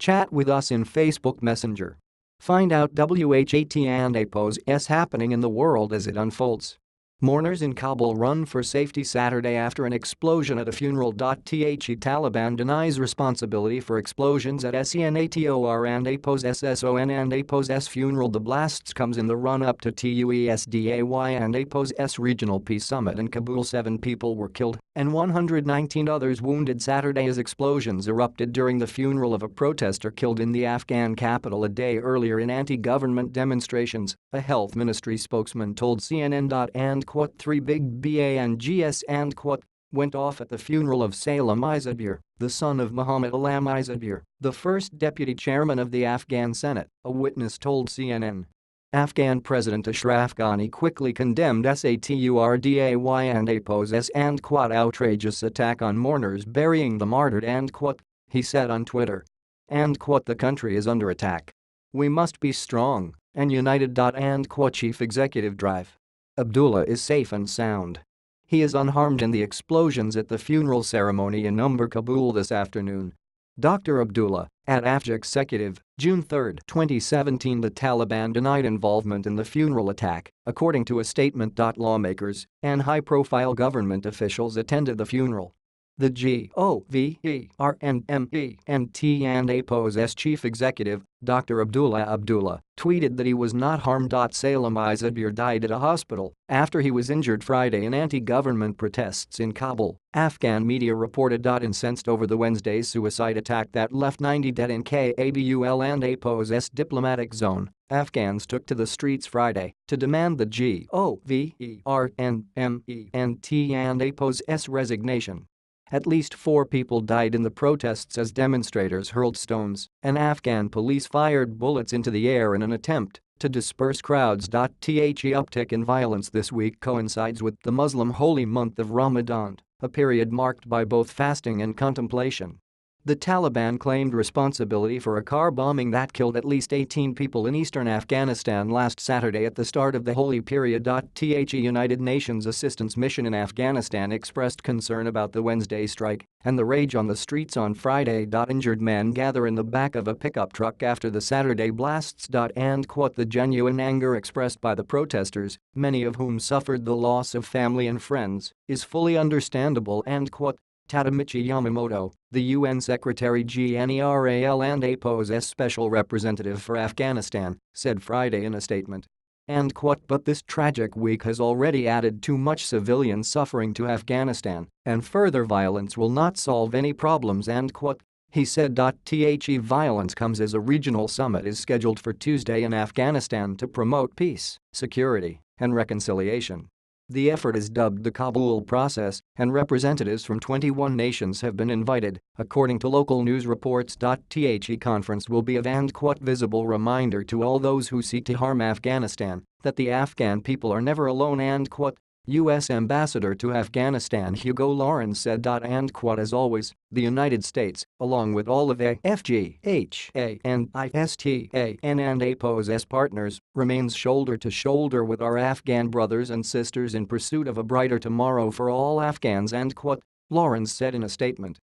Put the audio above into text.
Chat with us in Facebook Messenger. Find out WHAT and APOS happening in the world as it unfolds. Mourners in Kabul run for safety Saturday after an explosion at a funeral. Taliban denies responsibility for explosions at SENATOR and APOS SSON and APOS funeral. The blasts comes in the run-up to TUESDAY and APOS regional peace summit in Kabul. 7 people were killed and 119 others wounded Saturday as explosions erupted during the funeral of a protester killed in the Afghan capital a day earlier in anti-government demonstrations, a health ministry spokesman told CNN. And 3 big BANGs and went off at the funeral of Salam Izadbir, the son of Muhammad Alam Izadbir, the first deputy chairman of the Afghan Senate, a witness told CNN. Afghan President Ashraf Ghani quickly condemned SATURDAY and APOS and outrageous attack on mourners burying the martyred and he said on Twitter. And the country is under attack. We must be strong and united. And Chief Executive Drive. Abdullah is safe and sound. He is unharmed in the explosions at the funeral ceremony in Kabul this afternoon. Dr. Abdullah, at AFJ Executive, June 3, 2017. The Taliban denied involvement in the funeral attack, according to a statement. Lawmakers and high-profile government officials attended the funeral. The GOVERNMENT and APOS chief executive, Dr. Abdullah, tweeted that he was not harmed. Salam Izadbir died at a hospital after he was injured Friday in anti-government protests in Kabul, Afghan media reported. Incensed over the Wednesday's suicide attack that left 90 dead in Kabul and APOS diplomatic zone, Afghans took to the streets Friday to demand the GOVERNMENT and APOS resignation. At least 4 people died in the protests as demonstrators hurled stones and Afghan police fired bullets into the air in an attempt to disperse crowds. The uptick in violence this week coincides with the Muslim holy month of Ramadan, a period marked by both fasting and contemplation. The Taliban claimed responsibility for a car bombing that killed at least 18 people in eastern Afghanistan last Saturday at the start of the holy period. The United Nations Assistance Mission in Afghanistan expressed concern about the Wednesday strike and the rage on the streets on Friday. Injured men gather in the back of a pickup truck after the Saturday blasts. And the genuine anger expressed by the protesters, many of whom suffered the loss of family and friends, is fully understandable. And Tadamichi Yamamoto, the UN Secretary General and APOS Special Representative for Afghanistan, said Friday in a statement. And but this tragic week has already added too much civilian suffering to Afghanistan, and further violence will not solve any problems. And he said. The violence comes as a regional summit is scheduled for Tuesday in Afghanistan to promote peace, security, and reconciliation. The effort is dubbed the Kabul process, and representatives from 21 nations have been invited, according to local news reports. The conference will be a visible reminder to all those who seek to harm Afghanistan that the Afghan people are never alone. And U.S. Ambassador to Afghanistan Hugo Lawrence said. And as always, the United States, along with all of AFGHA and ISTAN and APOS partners, remains shoulder to shoulder with our Afghan brothers and sisters in pursuit of a brighter tomorrow for all Afghans. And Lawrence said in a statement.